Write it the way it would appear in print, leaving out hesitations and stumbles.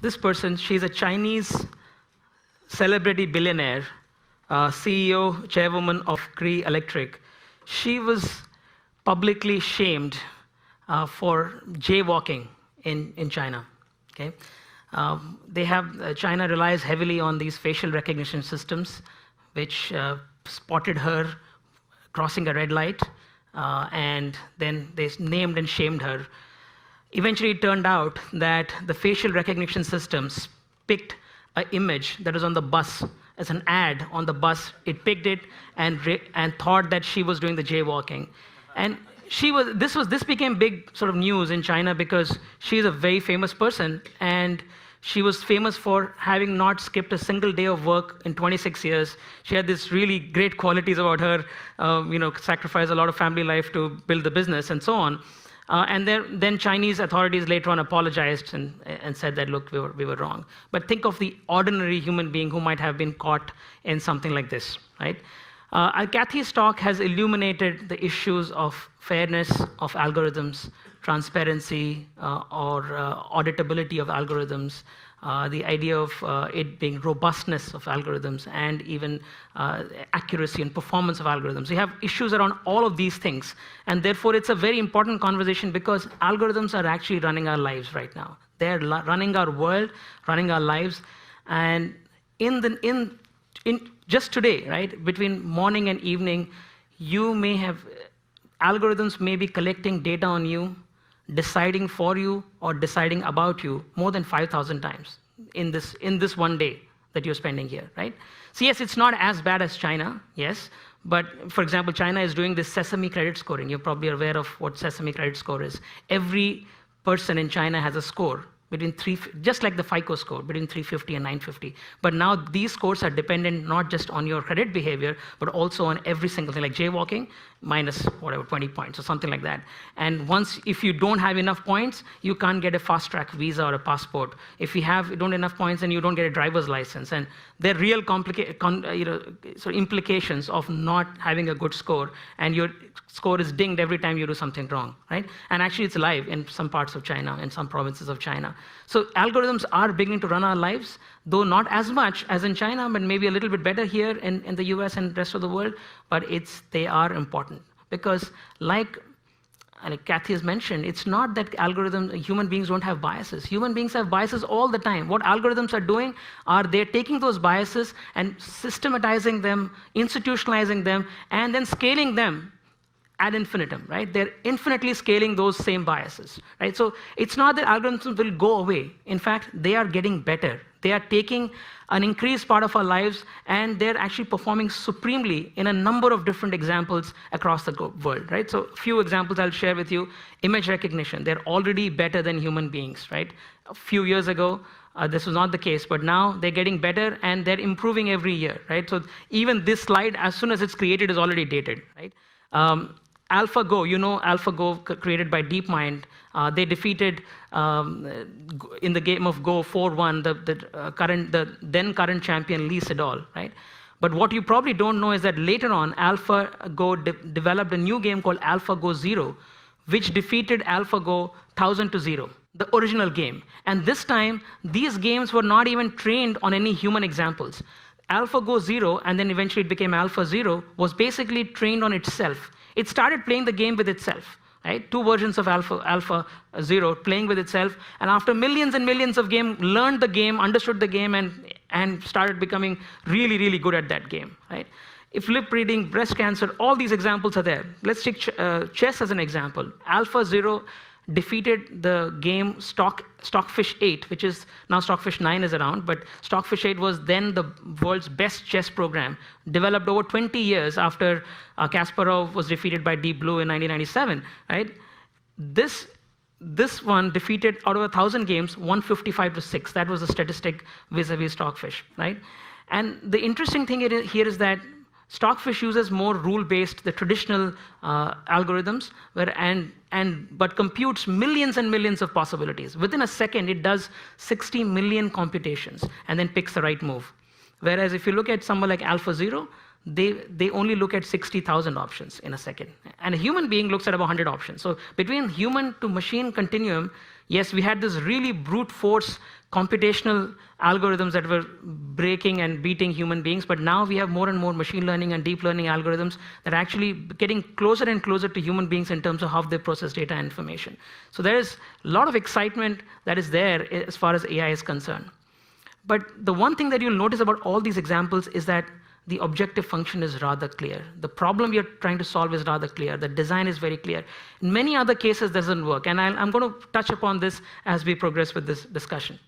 this person, she's a Chinese celebrity billionaire, CEO, chairwoman of Cree Electric. She was publicly shamed for jaywalking in China. Okay, China relies heavily on these facial recognition systems, which spotted her crossing a red light, and then they named and shamed her. Eventually, it turned out that the facial recognition systems picked an image that was on the bus as an ad on the bus. It picked it and thought that she was doing the jaywalking, and this became big sort of news in China because she's a very famous person, and she was famous for having not skipped a single day of work in 26 years. She had these really great qualities about her, sacrificed a lot of family life to build the business and so on. And then Chinese authorities later on apologized and said that, look, we were wrong. But think of the ordinary human being who might have been caught in something like this, right? Kathy's talk has illuminated the issues of fairness of algorithms, transparency or auditability of algorithms, the idea of it being robustness of algorithms, and even accuracy and performance of algorithms. We have issues around all of these things, and therefore it's a very important conversation because algorithms are actually running our lives right now. They're running our world, running our lives, and in just today, right, between morning and evening, algorithms may be collecting data on you, deciding for you, or deciding about you more than 5,000 times in this one day that you're spending here, right? So yes, it's not as bad as China, yes, but for example, China is doing this Sesame credit scoring. You're probably aware of what Sesame credit score is. Every person in China has a score just like the FICO score, between 350 and 950. But now these scores are dependent not just on your credit behavior, but also on every single thing, like jaywalking, minus whatever, 20 points or something like that. And if you don't have enough points, you can't get a fast-track visa or a passport. If you don't have enough points, then you don't get a driver's license. And there are real implications of not having a good score, and your score is dinged every time you do something wrong, right? And actually, it's live in some parts of China, in some provinces of China. So algorithms are beginning to run our lives, though not as much as in China, but maybe a little bit better here in the US and the rest of the world, but they are important. Because like Kathy has mentioned, it's not that human beings don't have biases. Human beings have biases all the time. What algorithms are doing they're taking those biases and systematizing them, institutionalizing them, and then scaling them ad infinitum, right? They're infinitely scaling those same biases, right? So it's not that algorithms will go away. In fact, they are getting better. They are taking an increased part of our lives, and they're actually performing supremely in a number of different examples across the world, right? So a few examples I'll share with you. Image recognition, they're already better than human beings, right? A few years ago, this was not the case, but now they're getting better, and they're improving every year, right? So even this slide, as soon as it's created, is already dated, right? AlphaGo, AlphaGo created by DeepMind, they defeated in the game of Go 4-1 the then current champion Lee Sedol, right? But what you probably don't know is that later on, AlphaGo developed a new game called AlphaGo Zero, which defeated AlphaGo 1,000-0, the original game. And this time, these games were not even trained on any human examples. AlphaGo Zero, and then eventually it became AlphaZero, was basically trained on itself. It started playing the game with itself, right? Two versions of AlphaZero playing with itself, and after millions and millions of games, learned the game, understood the game, and started becoming really, really good at that game, right? If lip reading, breast cancer, all these examples are there. Let's take chess as an example. AlphaZero defeated the game Stockfish 8, which is now Stockfish 9 is around, but Stockfish 8 was then the world's best chess program, developed over 20 years after Kasparov was defeated by Deep Blue in 1997, right? This one defeated, out of 1,000 games, 155-6. That was the statistic vis-a-vis Stockfish, right? And the interesting thing here is that Stockfish uses more rule-based, the traditional algorithms, but computes millions and millions of possibilities. Within a second, it does 60 million computations and then picks the right move. Whereas if you look at someone like AlphaZero, they only look at 60,000 options in a second. And a human being looks at about 100 options. So between human to machine continuum, yes, we had this really brute force computational algorithms that were breaking and beating human beings, but now we have more and more machine learning and deep learning algorithms that are actually getting closer and closer to human beings in terms of how they process data and information. So there is a lot of excitement that is there as far as AI is concerned. But the one thing that you'll notice about all these examples is that the objective function is rather clear. The problem you're trying to solve is rather clear. The design is very clear. In many other cases, it doesn't work. And I'm going to touch upon this as we progress with this discussion.